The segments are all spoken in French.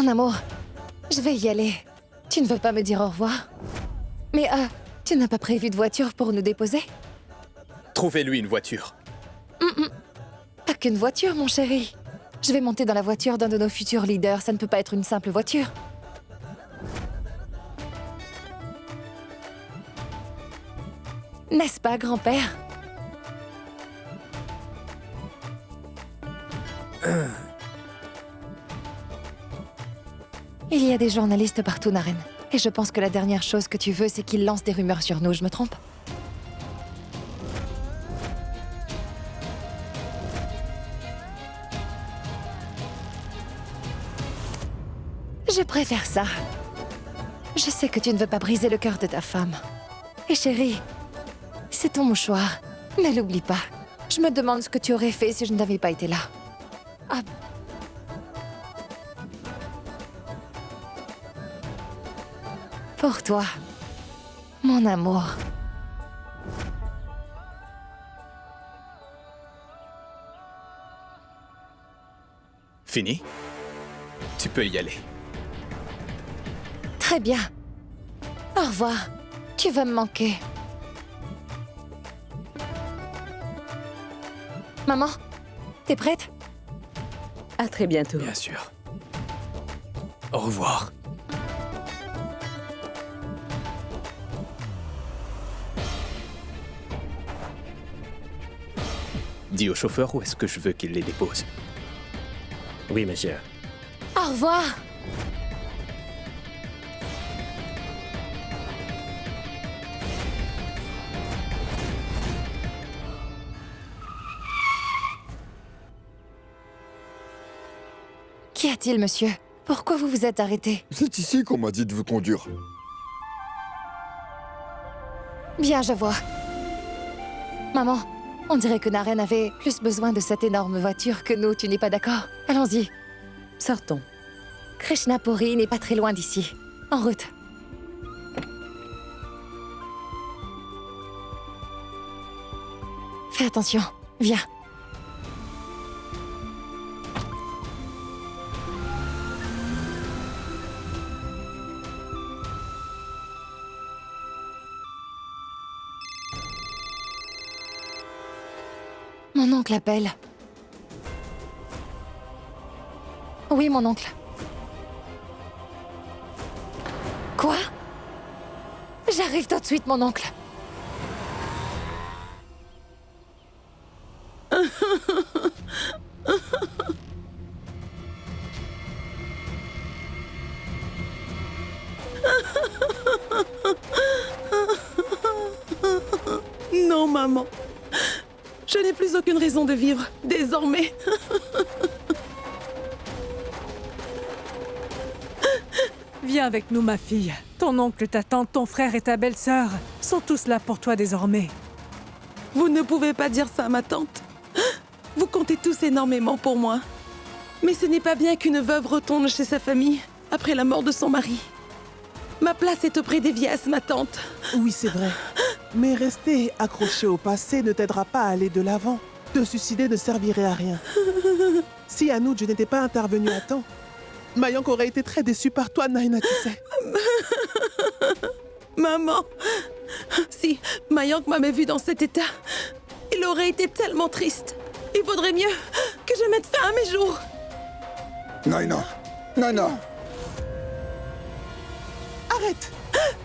Mon amour, je vais y aller. Tu ne veux pas me dire au revoir? Mais tu n'as pas prévu de voiture pour nous déposer? Trouvez-lui une voiture. Pas qu'une voiture, mon chéri. Je vais monter dans la voiture d'un de nos futurs leaders. Ça ne peut pas être une simple voiture. N'est-ce pas, grand-père? Il y a des journalistes partout, Naren. Et je pense que la dernière chose que tu veux, c'est qu'ils lancent des rumeurs sur nous. Je me trompe? Je préfère ça. Je sais que tu ne veux pas briser le cœur de ta femme. Et chérie, c'est ton mouchoir. Ne l'oublie pas. Je me demande ce que tu aurais fait si je n'avais pas été là. Ah. Pour toi, mon amour. Fini? Tu peux y aller. Très bien. Au revoir. Tu vas me manquer. Maman, t'es prête? À très bientôt. Bien sûr. Au revoir. Dis au chauffeur où est-ce que je veux qu'il les dépose. Oui, monsieur. Au revoir. Qu'y a-t-il, monsieur? Pourquoi vous vous êtes arrêté? C'est ici qu'on m'a dit de vous conduire. Bien, je vois. Maman, on dirait que Naren avait plus besoin de cette énorme voiture que nous, tu n'es pas d'accord? Allons-y. Sortons. Krishnapuri n'est pas très loin d'ici. En route. Fais attention. Viens. Mon oncle appelle. Oui, mon oncle. Quoi? J'arrive tout de suite, mon oncle. Non, maman. Je n'ai plus aucune raison de vivre, désormais. Viens avec nous, ma fille. Ton oncle, ta tante, ton frère et ta belle-sœur sont tous là pour toi désormais. Vous ne pouvez pas dire ça, ma tante. Vous comptez tous énormément pour moi. Mais ce n'est pas bien qu'une veuve retourne chez sa famille après la mort de son mari. Ma place est auprès des vieillasses, ma tante. Oui, c'est vrai. Mais rester accroché au passé ne t'aidera pas à aller de l'avant. Te suicider ne servirait à rien. Si Anuj n'était pas intervenu à temps, Mayank aurait été très déçu par toi, Naina, tu sais. Maman, si Mayank m'avait vu dans cet état, il aurait été tellement triste. Il vaudrait mieux que je mette fin à mes jours. Naina! Naina! Arrête!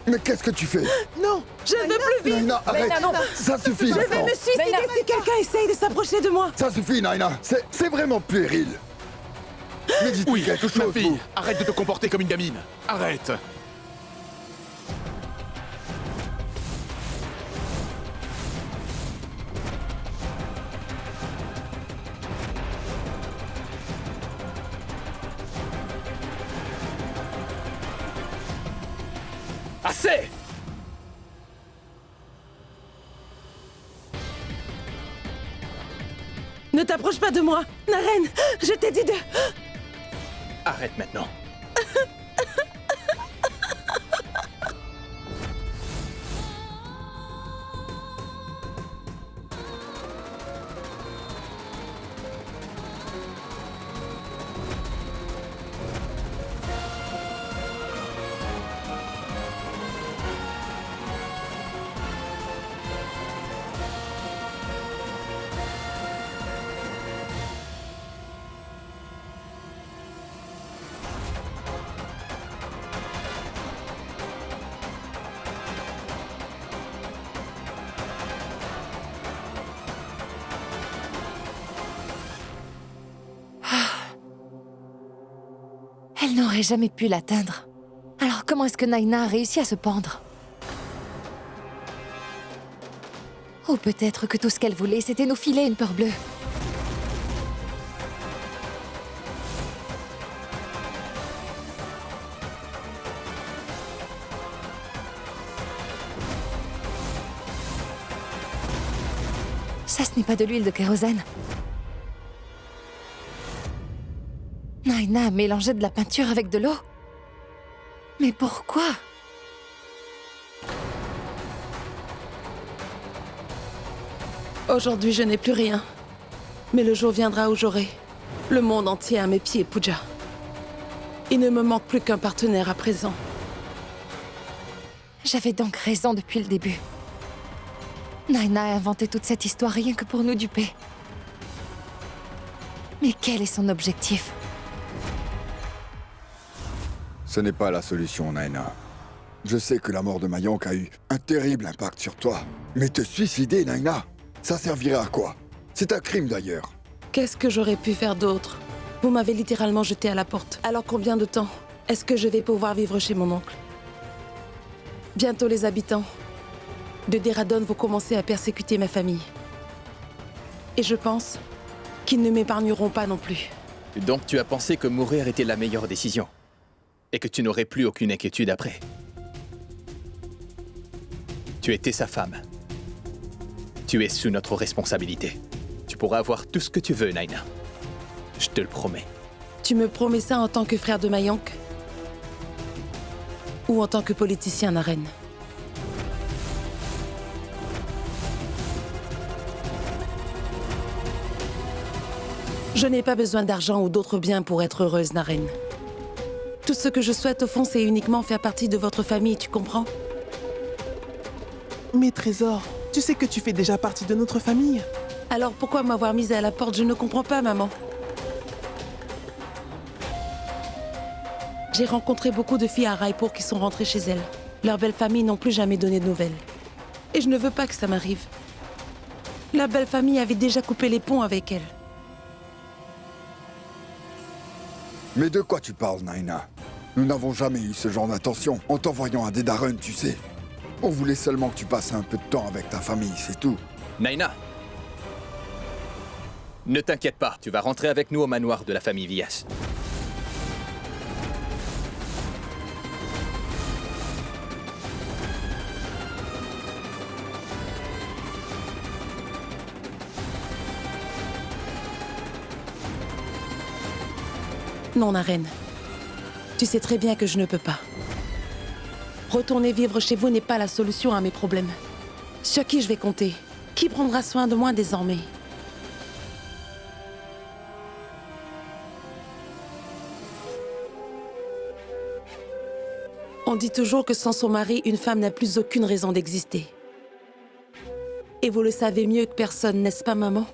Mais qu'est-ce que tu fais? Non! Je ne veux plus vivre. Naina, arrête! non. Ça suffit Je vais maintenant! me suicider si quelqu'un essaye de s'approcher de moi. Ça suffit, Naina! C'est vraiment puéril! Mais dites Oui, quelque ma chose, fille, vous! arrête de te comporter comme une gamine. Arrête. Assez! Ne t'approche pas de moi. Naren, je t'ai dit de... Arrête maintenant. n'aurait jamais pu l'atteindre. Alors comment est-ce que Naina a réussi à se pendre? Ou peut-être que tout ce qu'elle voulait, c'était nous filer une peur bleue. Ça, ce n'est pas de l'huile de kérosène. Naina a mélangé de la peinture avec de l'eau. Mais pourquoi? Aujourd'hui, je n'ai plus rien. Mais le jour viendra où j'aurai le monde entier à mes pieds, Pooja. Il ne me manque plus qu'un partenaire à présent. J'avais donc raison depuis le début. Naina a inventé toute cette histoire rien que pour nous duper. Mais quel est son objectif? Ce n'est pas la solution, Naina. Je sais que la mort de Mayank a eu un terrible impact sur toi. Mais te suicider, Naina, ça servirait à quoi? C'est un crime d'ailleurs. Qu'est-ce que j'aurais pu faire d'autre? Vous m'avez littéralement jeté à la porte. Alors combien de temps est-ce que je vais pouvoir vivre chez mon oncle? Bientôt les habitants de Dehradun vont commencer à persécuter ma famille. Et je pense qu'ils ne m'épargneront pas non plus. Donc tu as pensé que mourir était la meilleure décision? Et que tu n'aurais plus aucune inquiétude après? Tu étais sa femme. Tu es sous notre responsabilité. Tu pourras avoir tout ce que tu veux, Naina. Je te le promets. Tu me promets ça en tant que frère de Mayank? Ou en tant que politicien, Naren? Je n'ai pas besoin d'argent ou d'autres biens pour être heureuse, Naren. Tout ce que je souhaite au fond, c'est uniquement faire partie de votre famille, tu comprends? Mes trésors, tu sais que tu fais déjà partie de notre famille. Alors pourquoi m'avoir mise à la porte? Je ne comprends pas, maman. J'ai rencontré beaucoup de filles à Raipur qui sont rentrées chez elles. Leurs belles familles n'ont plus jamais donné de nouvelles. Et je ne veux pas que ça m'arrive. La belle famille avait déjà coupé les ponts avec elles. Mais de quoi tu parles, Naina? Nous n'avons jamais eu ce genre d'attention en t'envoyant à Dehradun, tu sais. On voulait seulement que tu passes un peu de temps avec ta famille, c'est tout. Naina! Ne t'inquiète pas, tu vas rentrer avec nous au manoir de la famille Vyas. Non, Naren. Tu sais très bien que je ne peux pas. Retourner vivre chez vous n'est pas la solution à mes problèmes. Sur qui je vais compter? Qui prendra soin de moi désormais? On dit toujours que sans son mari, une femme n'a plus aucune raison d'exister. Et vous le savez mieux que personne, n'est-ce pas, maman?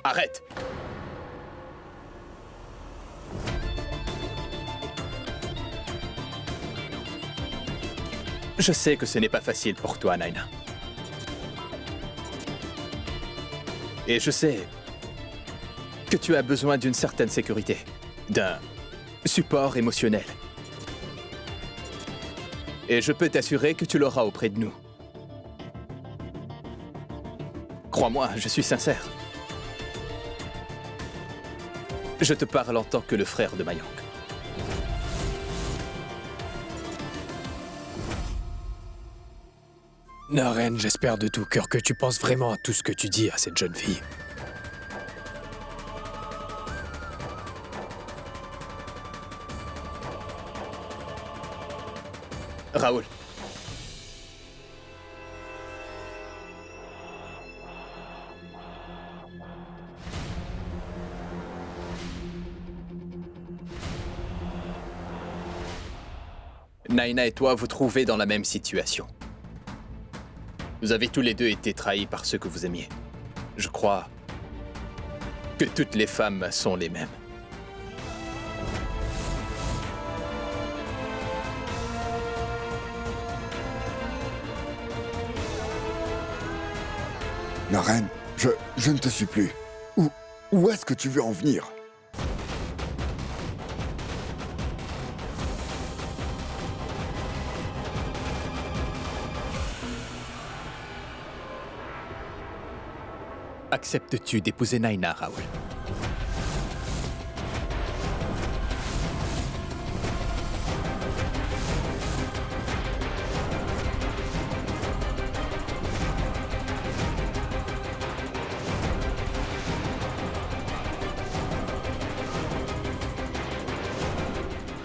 Arrête! Je sais que ce n'est pas facile pour toi, Naina. Et je sais que tu as besoin d'une certaine sécurité, d'un support émotionnel. Et je peux t'assurer que tu l'auras auprès de nous. Crois-moi, je suis sincère. Je te parle en tant que le frère de Mayank. Naren, j'espère de tout cœur que tu penses vraiment à tout ce que tu dis à cette jeune fille. Raoul. Naina et toi vous trouvez dans la même situation. Vous avez tous les deux été trahis par ceux que vous aimiez. Je crois que toutes les femmes sont les mêmes. Naren, je ne te suis plus. Où est-ce que tu veux en venir? Acceptes-tu d'épouser Naina, Raoul?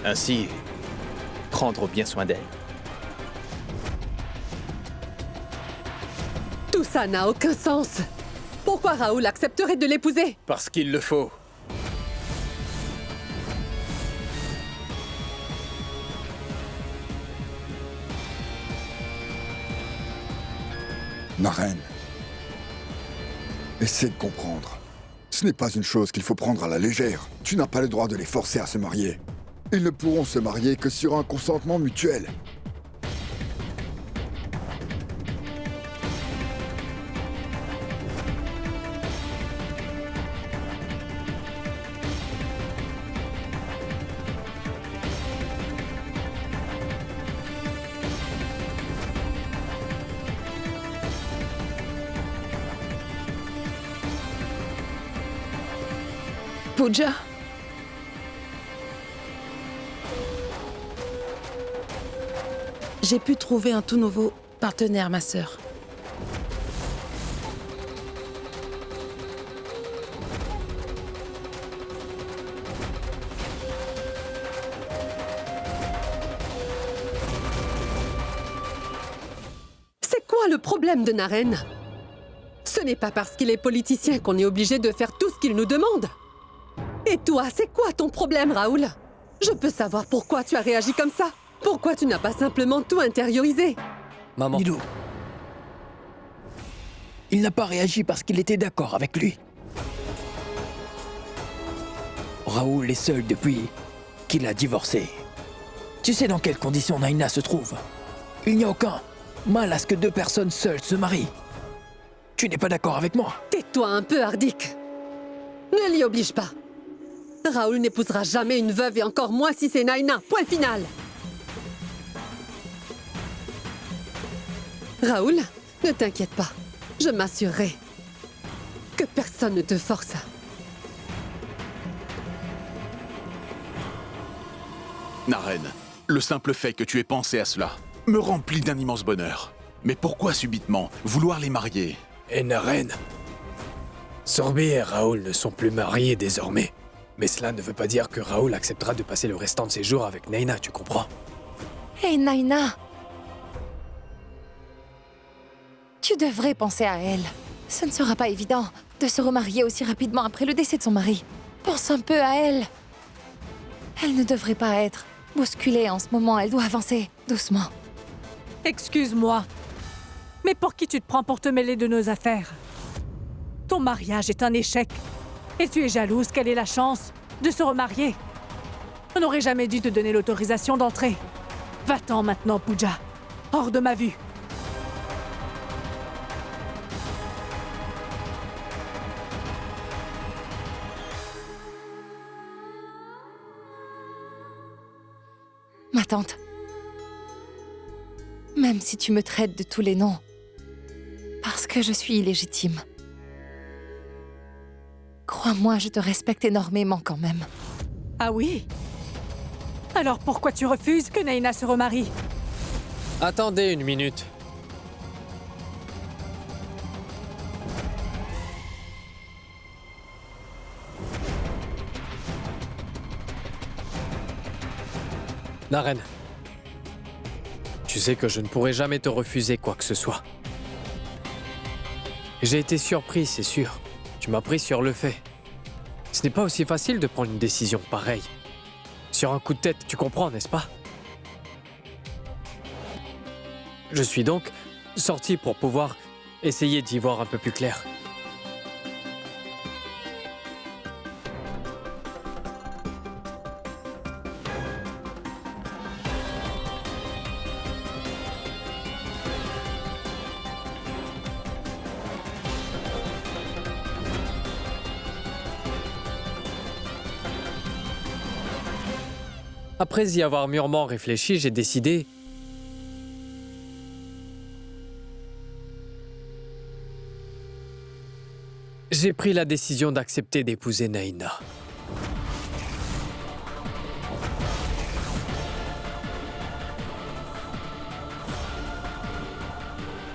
Ainsi, prendre bien soin d'elle. Tout ça n'a aucun sens. Pourquoi Raoul accepterait de l'épouser? Parce qu'il le faut. Naren, essaie de comprendre. Ce n'est pas une chose qu'il faut prendre à la légère. Tu n'as pas le droit de les forcer à se marier. Ils ne pourront se marier que sur un consentement mutuel. Pooja. J'ai pu trouver un tout nouveau partenaire, ma sœur. C'est quoi le problème de Naren? Ce n'est pas parce qu'il est politicien qu'on est obligé de faire tout ce qu'il nous demande. Et toi, c'est quoi ton problème, Raoul? Je peux savoir pourquoi tu as réagi comme ça? Pourquoi tu n'as pas simplement tout intériorisé? Maman. Nilou. Il n'a pas réagi parce qu'il était d'accord avec lui. Raoul est seul depuis qu'il a divorcé. Tu sais dans quelles conditions Naina se trouve? Il n'y a aucun mal à ce que deux personnes seules se marient. Tu n'es pas d'accord avec moi? Tais-toi un peu, Hardik. Ne l'y oblige pas. Raoul n'épousera jamais une veuve et encore moins si c'est Naina. Point final. Raoul, ne t'inquiète pas. Je m'assurerai que personne ne te force. Naren, le simple fait que tu aies pensé à cela me remplit d'un immense bonheur. Mais pourquoi subitement vouloir les marier? Et Naren, Sorbi et Raoul ne sont plus mariés désormais. Mais cela ne veut pas dire que Raoul acceptera de passer le restant de ses jours avec Naina, tu comprends? Hé, Naina! Tu devrais penser à elle. Ce ne sera pas évident de se remarier aussi rapidement après le décès de son mari. Pense un peu à elle. Elle ne devrait pas être bousculée en ce moment. Elle doit avancer doucement. Excuse-moi, mais pour qui tu te prends pour te mêler de nos affaires? Ton mariage est un échec. Et tu es jalouse qu'elle ait la chance de se remarier. On n'aurait jamais dû te donner l'autorisation d'entrer. Va-t'en maintenant, Pooja. Hors de ma vue. Ma tante, même si tu me traites de tous les noms, parce que je suis illégitime, crois-moi, je te respecte énormément quand même. Ah oui? Alors pourquoi tu refuses que Naina se remarie? Attendez une minute. Naren, tu sais que je ne pourrai jamais te refuser quoi que ce soit. J'ai été surpris, c'est sûr. Tu m'as pris sur le fait. Ce n'est pas aussi facile de prendre une décision pareille. Sur un coup de tête, tu comprends, n'est-ce pas? Je suis donc sorti pour pouvoir essayer d'y voir un peu plus clair. Après y avoir mûrement réfléchi, j'ai décidé... J'ai pris la décision d'accepter d'épouser Naina.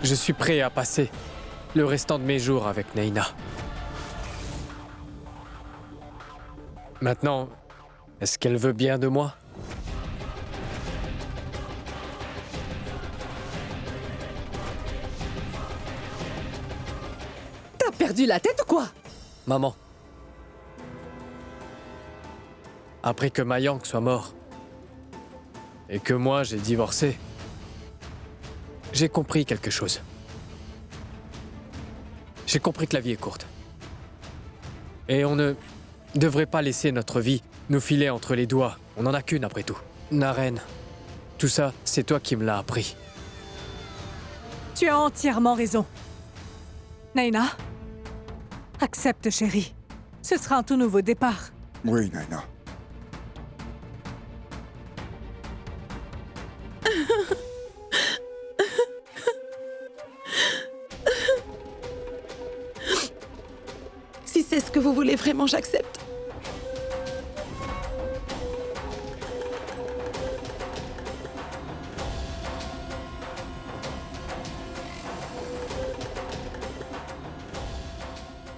Je suis prêt à passer le restant de mes jours avec Naina. Maintenant, est-ce qu'elle veut bien de moi? T'as perdu la tête ou quoi? Maman. Après que Mayank soit mort, et que moi j'ai divorcé, j'ai compris quelque chose. J'ai compris que la vie est courte. Et on ne devrait pas laisser notre vie nous filer entre les doigts. On n'en a qu'une après tout. Naren, tout ça, c'est toi qui me l'as appris. Tu as entièrement raison. Naina, accepte, chérie. Ce sera un tout nouveau départ. Oui, Naina. Si c'est ce que vous voulez vraiment, j'accepte.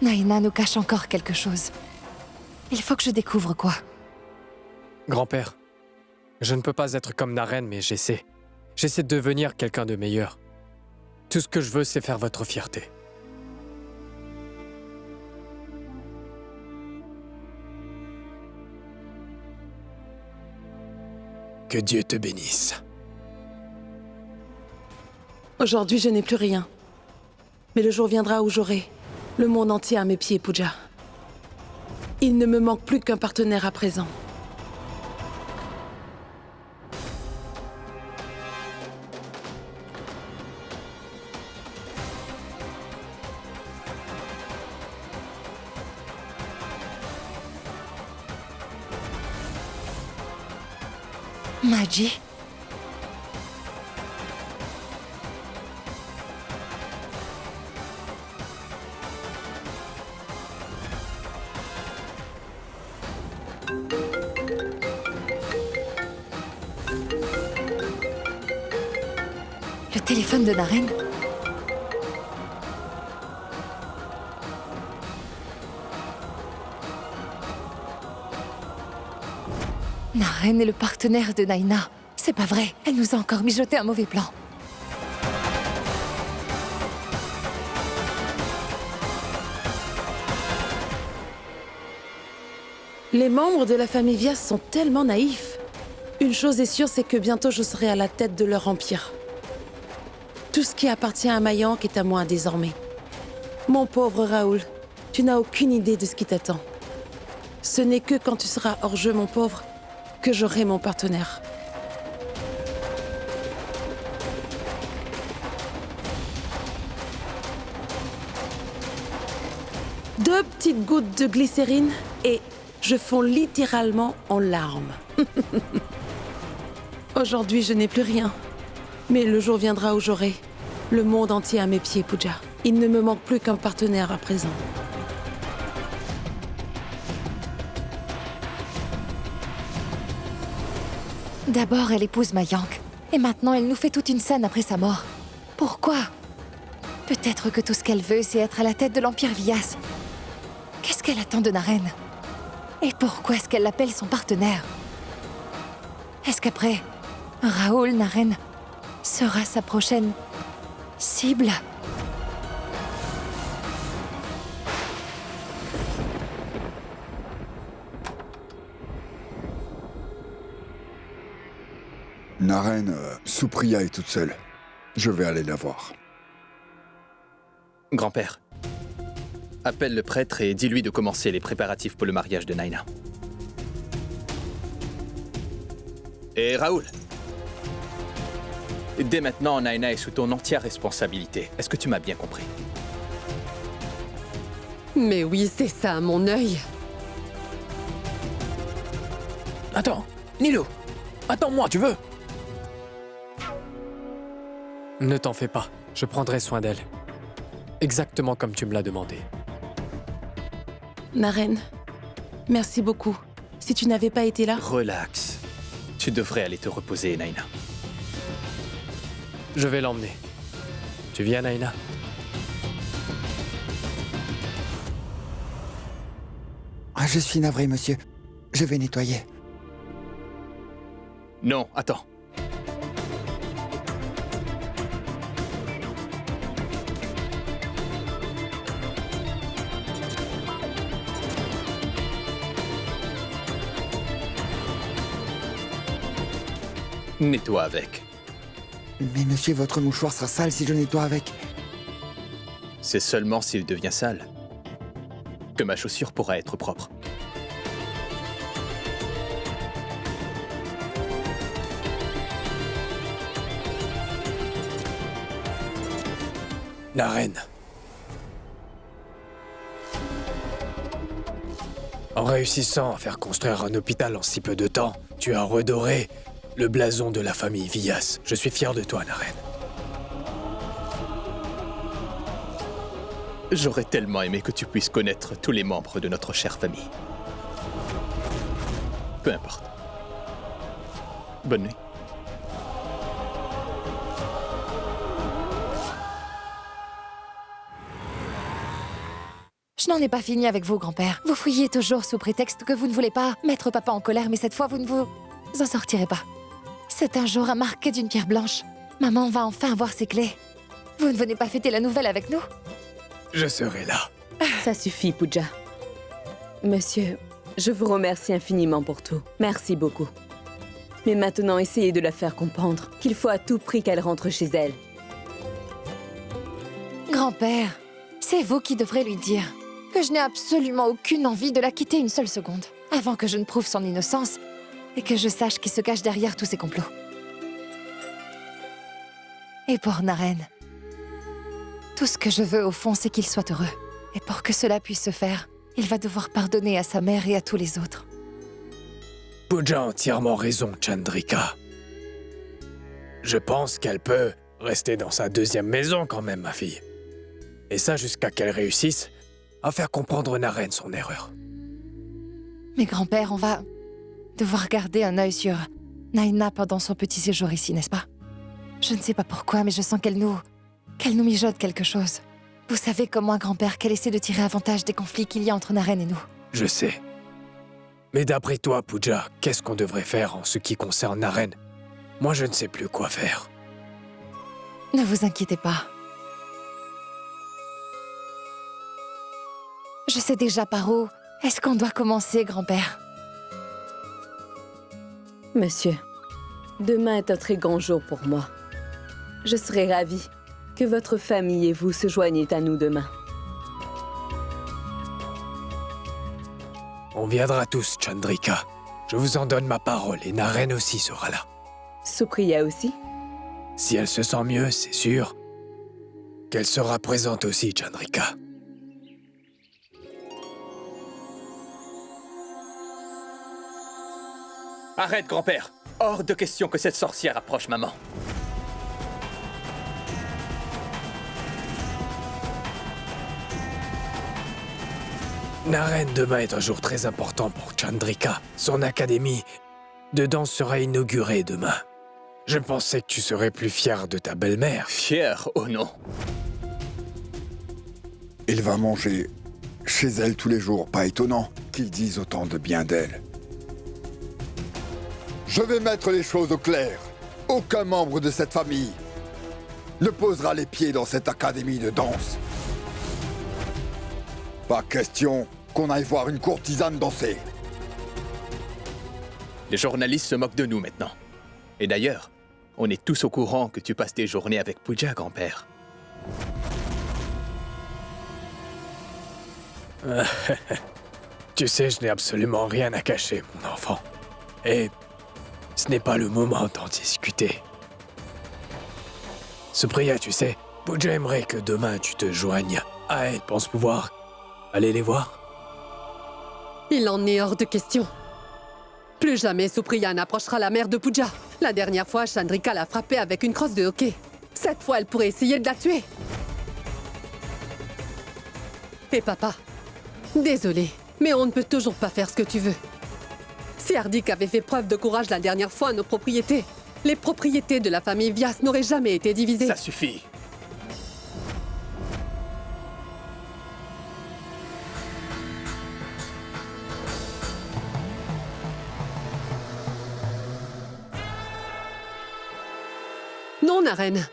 Naina nous cache encore quelque chose. Il faut que je découvre quoi. Grand-père, je ne peux pas être comme Naren, mais j'essaie. J'essaie de devenir quelqu'un de meilleur. Tout ce que je veux, c'est faire votre fierté. Que Dieu te bénisse. Aujourd'hui, je n'ai plus rien. Mais le jour viendra où j'aurai le monde entier à mes pieds, Pooja. Il ne me manque plus qu'un partenaire à présent. Maji? Le téléphone de Naren? Naren est le partenaire de Naina. C'est pas vrai. Elle nous a encore mijoté un mauvais plan. Les membres de la famille Vyas sont tellement naïfs. Une chose est sûre, c'est que bientôt je serai à la tête de leur empire. Tout ce qui appartient à Mayank est à moi désormais. Mon pauvre Raoul, tu n'as aucune idée de ce qui t'attend. Ce n'est que quand tu seras hors jeu, mon pauvre, que j'aurai mon partenaire. Deux petites gouttes de glycérine et je fonds littéralement en larmes. Aujourd'hui, je n'ai plus rien. Mais le jour viendra où j'aurai le monde entier à mes pieds, Pooja. Il ne me manque plus qu'un partenaire à présent. D'abord, elle épouse Mayank. Et maintenant, elle nous fait toute une scène après sa mort. Pourquoi? Peut-être que tout ce qu'elle veut, c'est être à la tête de l'Empire Vyas. Qu'est-ce qu'elle attend de Naren? Et pourquoi est-ce qu'elle l'appelle son partenaire? Est-ce qu'après, Raoul Naren sera sa prochaine cible? Naren, Supriya est toute seule. Je vais aller la voir. Grand-père, appelle le prêtre et dis-lui de commencer les préparatifs pour le mariage de Naina. Et Raoul, dès maintenant, Naina est sous ton entière responsabilité. Est-ce que tu m'as bien compris? Mais oui, c'est ça, à mon œil. Attends, Nilo, attends-moi, tu veux? Ne t'en fais pas, je prendrai soin d'elle. Exactement comme tu me l'as demandé. Naren, merci beaucoup. Si tu n'avais pas été là... Relax. Tu devrais aller te reposer, Naina. Je vais l'emmener. Tu viens, Naina? Ah, je suis navré, monsieur. Je vais nettoyer. Non, attends. Nettoie avec. Mais monsieur, votre mouchoir sera sale si je nettoie avec. C'est seulement s'il devient sale que ma chaussure pourra être propre. Naren. En réussissant à faire construire un hôpital en si peu de temps, tu as redoré le blason de la famille Villas. Je suis fier de toi, Naren. J'aurais tellement aimé que tu puisses connaître tous les membres de notre chère famille. Peu importe. Bonne nuit. Je n'en ai pas fini avec vous, grand-père. Vous fouillez toujours sous prétexte que vous ne voulez pas mettre papa en colère, mais cette fois, vous ne vous en sortirez pas. C'est un jour à marquer d'une pierre blanche. Maman va enfin avoir ses clés. Vous ne venez pas fêter la nouvelle avec nous? Je serai là. Ça suffit, Pooja. Monsieur, je vous remercie infiniment pour tout. Merci beaucoup. Mais maintenant, essayez de la faire comprendre qu'il faut à tout prix qu'elle rentre chez elle. Grand-père, c'est vous qui devrez lui dire que je n'ai absolument aucune envie de la quitter une seule seconde, avant que je ne prouve son innocence et que je sache qui se cache derrière tous ces complots. Et pour Naren, tout ce que je veux au fond, c'est qu'il soit heureux. Et pour que cela puisse se faire, il va devoir pardonner à sa mère et à tous les autres. Pooja a entièrement raison, Chandrika. Je pense qu'elle peut rester dans sa deuxième maison quand même, ma fille. Et ça jusqu'à qu'elle réussisse à faire comprendre Naren son erreur. Mais grand-père, on va devoir garder un œil sur Naina pendant son petit séjour ici, n'est-ce pas? Je ne sais pas pourquoi, mais je sens qu'elle nous mijote quelque chose. Vous savez comme moi, grand-père, qu'elle essaie de tirer avantage des conflits qu'il y a entre Naren et nous. Je sais. Mais d'après toi, Pooja, qu'est-ce qu'on devrait faire en ce qui concerne Naren? Moi, je ne sais plus quoi faire. Ne vous inquiétez pas. Je sais déjà par où est-ce qu'on doit commencer, grand-père. Monsieur, demain est un très grand jour pour moi. Je serai ravie que votre famille et vous se joignent à nous demain. On viendra tous, Chandrika. Je vous en donne ma parole et Naren aussi sera là. Supriya aussi? Si elle se sent mieux, c'est sûr qu'elle sera présente aussi, Chandrika. Arrête, grand-père. Hors de question que cette sorcière approche maman. Naren, demain est un jour très important pour Chandrika. Son académie de danse sera inaugurée demain. Je pensais que tu serais plus fier de ta belle-mère. Fier? Oh non. Il va manger chez elle tous les jours. Pas étonnant qu'ils disent autant de bien d'elle. Je vais mettre les choses au clair. Aucun membre de cette famille ne posera les pieds dans cette académie de danse. Pas question qu'on aille voir une courtisane danser. Les journalistes se moquent de nous maintenant. Et d'ailleurs, on est tous au courant que tu passes tes journées avec Pooja, grand-père. Tu sais, je n'ai absolument rien à cacher, mon enfant. Et ce n'est pas le moment d'en discuter. Supriya, tu sais, Pooja aimerait que demain tu te joignes à elle. Pense pouvoir aller les voir? Il en est hors de question. Plus jamais Supriya n'approchera la mère de Pooja. La dernière fois, Chandrika l'a frappée avec une crosse de hockey. Cette fois, elle pourrait essayer de la tuer. Et papa, Désolée, mais on ne peut toujours pas faire ce que tu veux. Si Hardik avait fait preuve de courage la dernière fois à nos propriétés, les propriétés de la famille Vyas n'auraient jamais été divisées. Ça suffit. Non, Naren.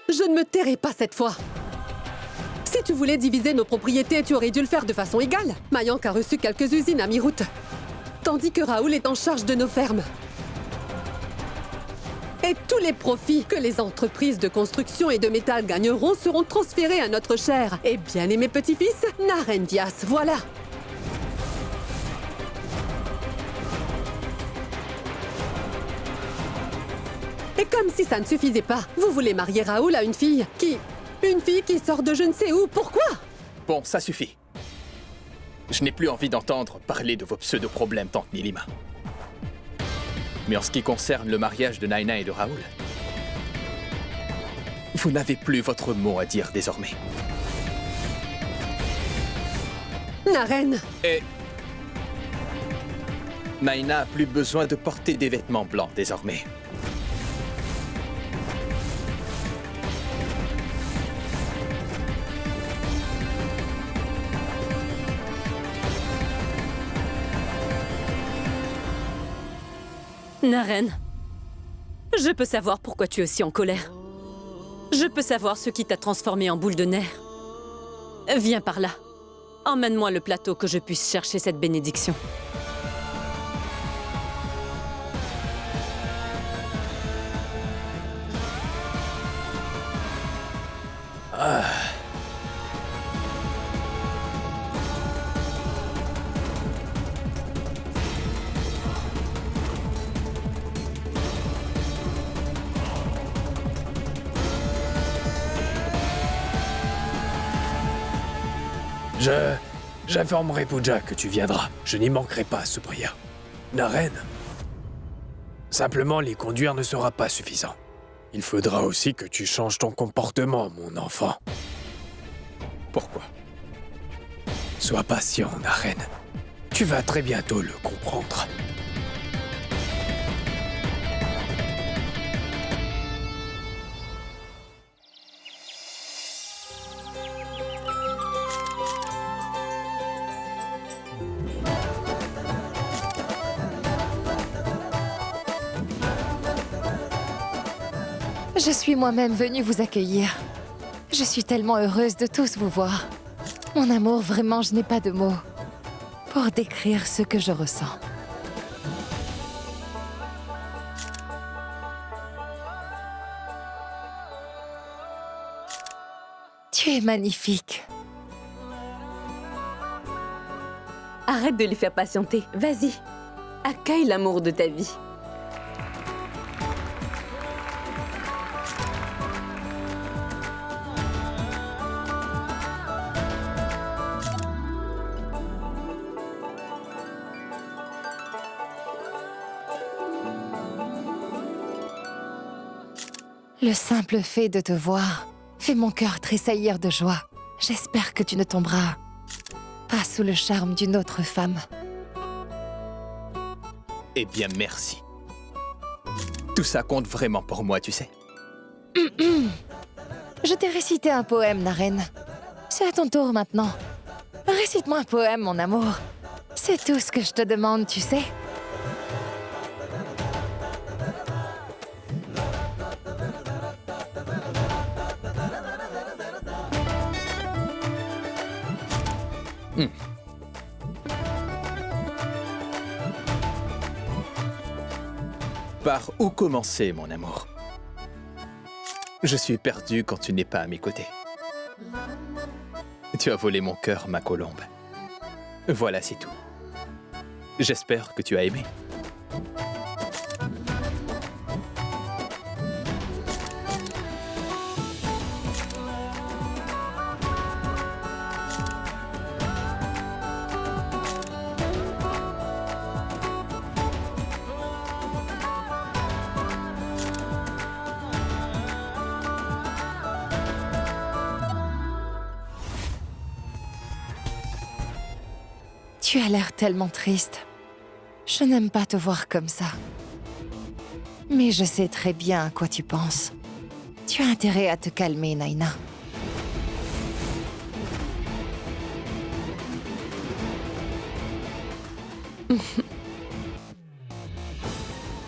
Je ne me tairai pas cette fois. Si tu voulais diviser nos propriétés, tu aurais dû le faire de façon égale. Mayank a reçu quelques usines à mi-route, tandis que Raoul est en charge de nos fermes. Et tous les profits que les entreprises de construction et de métal gagneront seront transférés à notre cher et bien-aimé petit-fils, Naren Vyas. Voilà. Et comme si ça ne suffisait pas, vous voulez marier Raoul à une fille qui sort de je ne sais où. Pourquoi? Bon, ça suffit. Je n'ai plus envie d'entendre parler de vos pseudo-problèmes, tante Nilima. Mais en ce qui concerne le mariage de Naina et de Raoul, vous n'avez plus votre mot à dire désormais. Naren! Et Naina a plus besoin de porter des vêtements blancs désormais. Naren, je peux savoir pourquoi tu es aussi en colère. Je peux savoir ce qui t'a transformé en boule de nerfs. Viens par là. Emmène-moi le plateau que je puisse chercher cette bénédiction. J'informerai Pooja que tu viendras. Je n'y manquerai pas, Supriya. Naren, simplement les conduire ne sera pas suffisant. Il faudra aussi que tu changes ton comportement, mon enfant. Pourquoi? Sois patient, Naren. Tu vas très bientôt le comprendre. Je suis moi-même venue vous accueillir. Je suis tellement heureuse de tous vous voir. Mon amour, vraiment, je n'ai pas de mots pour décrire ce que je ressens. Tu es magnifique. Arrête de les faire patienter. Vas-y. Accueille l'amour de ta vie. Le simple fait de te voir fait mon cœur tressaillir de joie. J'espère que tu ne tomberas pas sous le charme d'une autre femme. Eh bien, merci. Tout ça compte vraiment pour moi, tu sais. Je t'ai récité un poème, Naren. C'est à ton tour maintenant. Récite-moi un poème, mon amour. C'est tout ce que je te demande, tu sais. Par où commencer, mon amour? Je suis perdu quand tu n'es pas à mes côtés. Tu as volé mon cœur, ma colombe. Voilà, c'est tout. J'espère que tu as aimé. Tu as l'air tellement triste. Je n'aime pas te voir comme ça. Mais je sais très bien à quoi tu penses. Tu as intérêt à te calmer, Naina.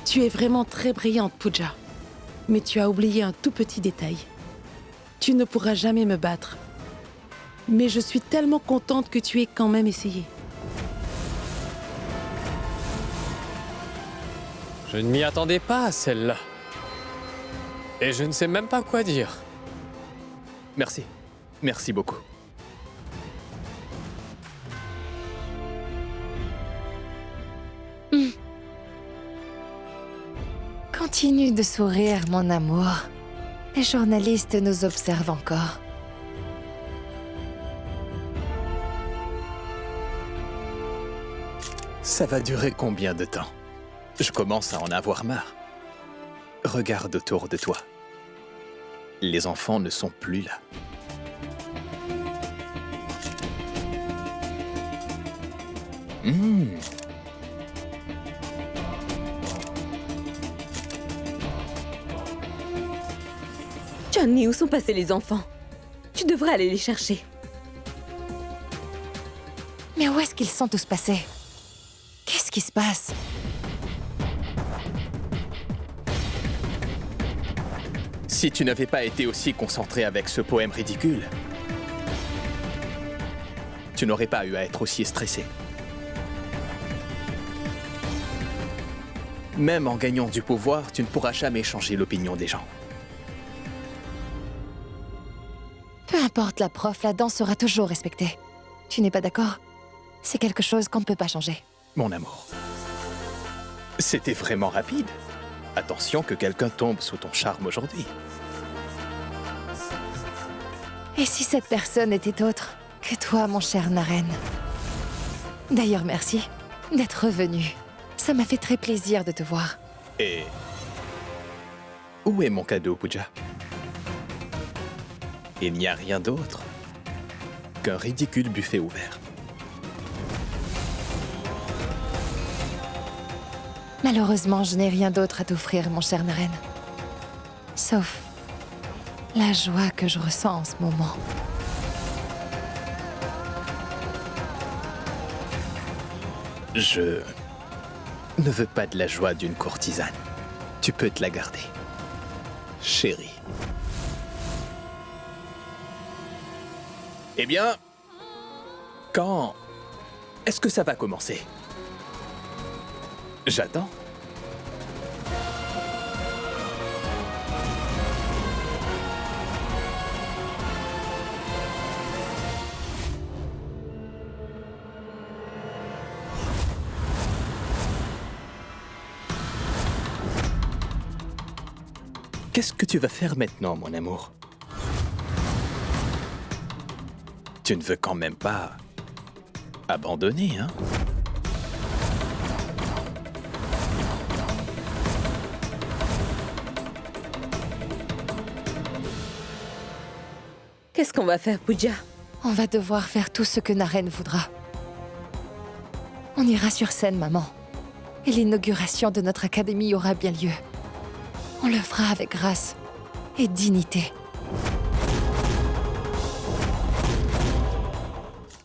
Tu es vraiment très brillante, Pooja. Mais tu as oublié un tout petit détail. Tu ne pourras jamais me battre. Mais je suis tellement contente que tu aies quand même essayé. Je ne m'y attendais pas à celle-là. Et je ne sais même pas quoi dire. Merci. Merci beaucoup. Continue de sourire, mon amour. Les journalistes nous observent encore. Ça va durer combien de temps? Je commence à en avoir marre. Regarde autour de toi. Les enfants ne sont plus là. Johnny, où sont passés les enfants? Tu devrais aller les chercher. Mais où est-ce qu'ils sont tous passés? Qu'est-ce qui se passe? Si tu n'avais pas été aussi concentré avec ce poème ridicule, tu n'aurais pas eu à être aussi stressé. Même en gagnant du pouvoir, tu ne pourras jamais changer l'opinion des gens. Peu importe la prof, la danse sera toujours respectée. Tu n'es pas d'accord? C'est quelque chose qu'on ne peut pas changer. Mon amour, c'était vraiment rapide. Attention que quelqu'un tombe sous ton charme aujourd'hui. Et si cette personne était autre que toi, mon cher Naren? D'ailleurs, merci d'être revenu. Ça m'a fait très plaisir de te voir. Et... où est mon cadeau, Pooja? Il n'y a rien d'autre qu'un ridicule buffet ouvert. Malheureusement, je n'ai rien d'autre à t'offrir, mon cher Naren. Sauf la joie que je ressens en ce moment. Je ne veux pas de la joie d'une courtisane. Tu peux te la garder, chérie. Eh bien, quand est-ce que ça va commencer? J'attends. Qu'est-ce que tu vas faire maintenant, mon amour? Tu ne veux quand même pas abandonner, hein? Qu'est-ce qu'on va faire, Pooja? On va devoir faire tout ce que Naren voudra. On ira sur scène, maman. Et l'inauguration de notre académie aura bien lieu. On le fera avec grâce et dignité.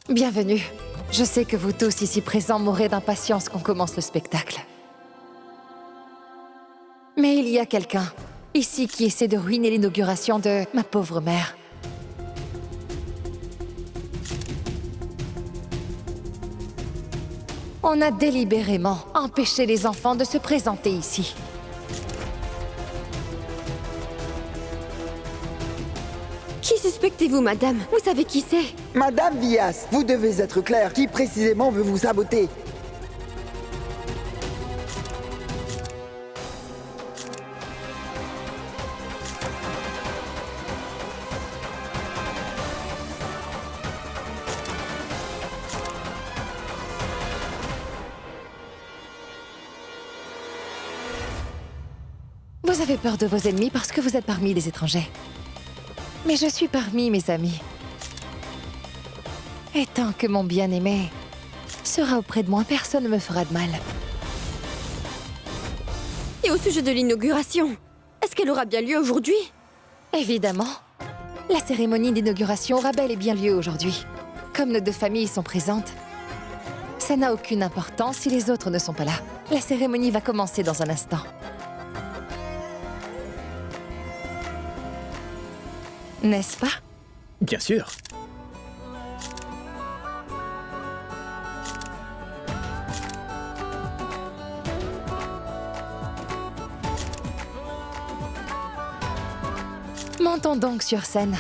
Bienvenue. Je sais que vous tous ici présents mourrez d'impatience qu'on commence le spectacle. Mais il y a quelqu'un ici qui essaie de ruiner l'inauguration de ma pauvre mère. On a délibérément empêché les enfants de se présenter ici. Qui suspectez-vous, madame? Vous savez qui c'est? Madame Vias, vous devez être claire. Qui précisément veut vous saboter? Vous avez peur de vos ennemis parce que vous êtes parmi les étrangers. Mais je suis parmi mes amis. Et tant que mon bien-aimé sera auprès de moi, personne ne me fera de mal. Et au sujet de l'inauguration, est-ce qu'elle aura bien lieu aujourd'hui? Évidemment. La cérémonie d'inauguration aura bel et bien lieu aujourd'hui. Comme nos deux familles sont présentes, ça n'a aucune importance si les autres ne sont pas là. La cérémonie va commencer dans un instant. N'est-ce pas? Bien sûr. Montons donc sur scène.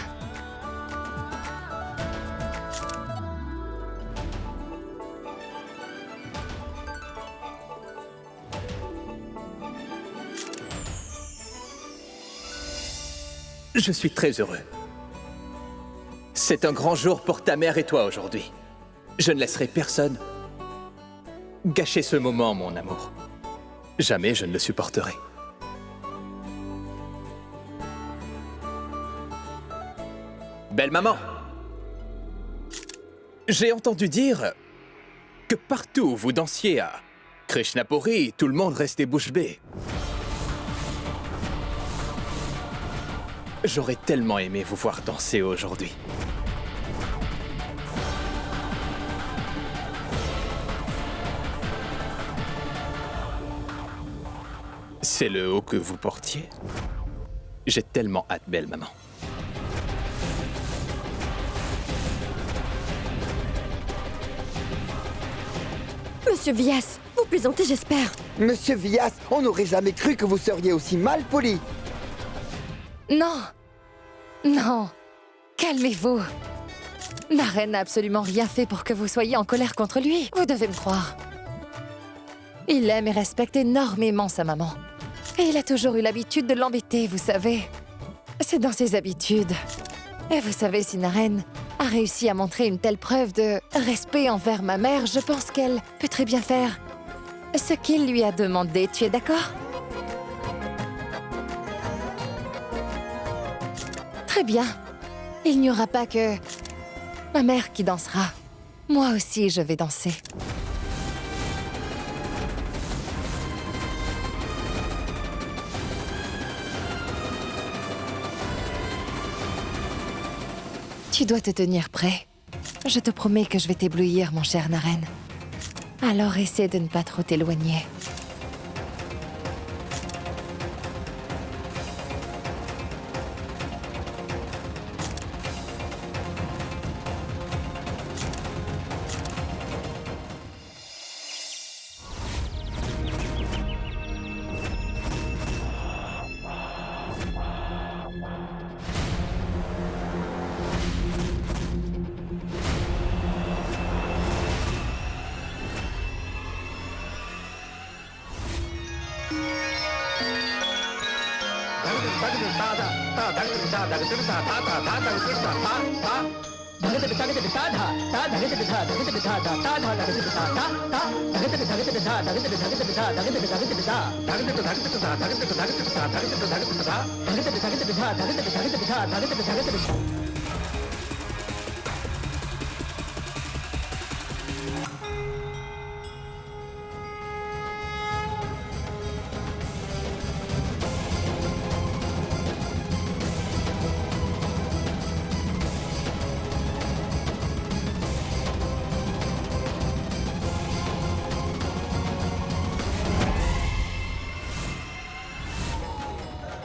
Je suis très heureux. C'est un grand jour pour ta mère et toi aujourd'hui. Je ne laisserai personne gâcher ce moment, mon amour. Jamais je ne le supporterai. Belle maman, j'ai entendu dire que partout où vous dansiez à Krishnapuri, tout le monde restait bouche bée. J'aurais tellement aimé vous voir danser aujourd'hui. C'est le haut que vous portiez? J'ai tellement hâte, belle maman. Monsieur Vyas, vous plaisantez, j'espère. Monsieur Vyas, on n'aurait jamais cru que vous seriez aussi mal poli. Non. Non. Calmez-vous. Naren n'a absolument rien fait pour que vous soyez en colère contre lui. Vous devez me croire. Il aime et respecte énormément sa maman. Et il a toujours eu l'habitude de l'embêter, vous savez. C'est dans ses habitudes. Et vous savez, si Naren a réussi à montrer une telle preuve de respect envers ma mère, je pense qu'elle peut très bien faire ce qu'il lui a demandé. Tu es d'accord? Très bien. Il n'y aura pas que ma mère qui dansera. Moi aussi, je vais danser. Tu dois te tenir prêt. Je te promets que je vais t'éblouir, mon cher Naren. Alors essaie de ne pas trop t'éloigner.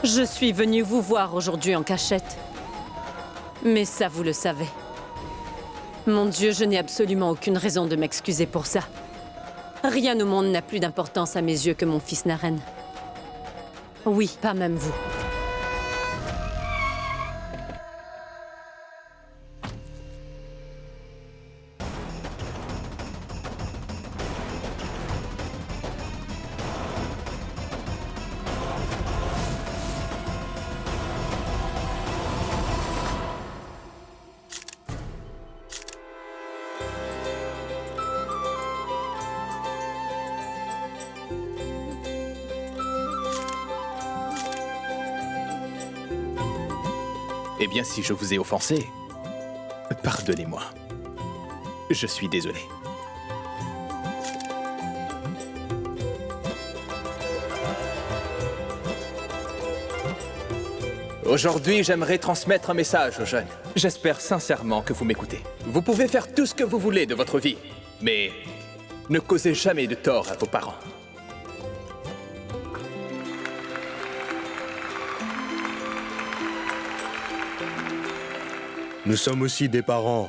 Je suis venue vous voir aujourd'hui en cachette. Mais ça, vous le savez. Mon Dieu, je n'ai absolument aucune raison de m'excuser pour ça. Rien au monde n'a plus d'importance à mes yeux que mon fils Naren. Oui, pas même vous. Eh bien, si je vous ai offensé, pardonnez-moi. Je suis désolé. Aujourd'hui, j'aimerais transmettre un message aux jeunes. J'espère sincèrement que vous m'écoutez. Vous pouvez faire tout ce que vous voulez de votre vie, mais ne causez jamais de tort à vos parents. Nous sommes aussi des parents.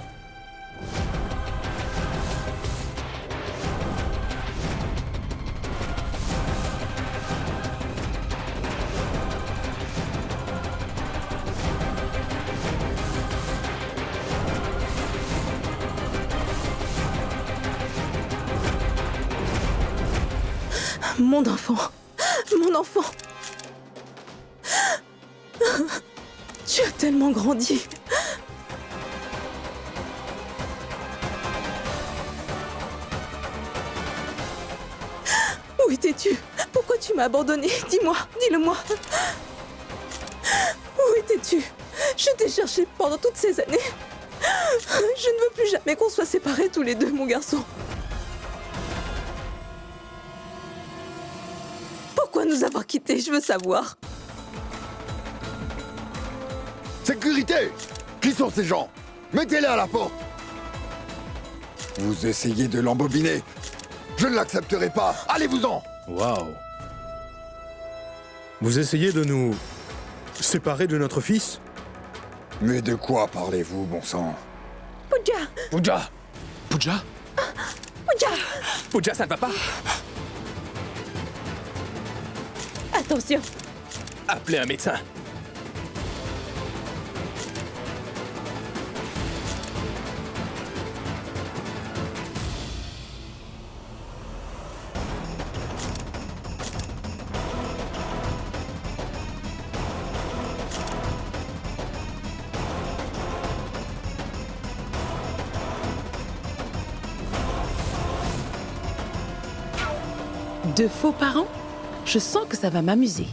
Mon enfant. Mon enfant. Tu as tellement grandi. Où étais-tu? Pourquoi tu m'as abandonné? Dis-moi, dis-le-moi. Où étais-tu? Je t'ai cherché pendant toutes ces années. Je ne veux plus jamais qu'on soit séparés tous les deux, mon garçon. Pourquoi nous avoir quittés? Je veux savoir. Sécurité! Qui sont ces gens? Mettez-les à la porte! Vous essayez de l'embobiner? Je ne l'accepterai pas! Allez-vous-en! Waouh. Vous essayez de nous séparer de notre fils? Mais de quoi parlez-vous, bon sang? Pooja! Pooja! Pooja? Pooja! Pooja, ça ne va pas? Attention! Appelez un médecin. De faux parents? Je sens que ça va m'amuser.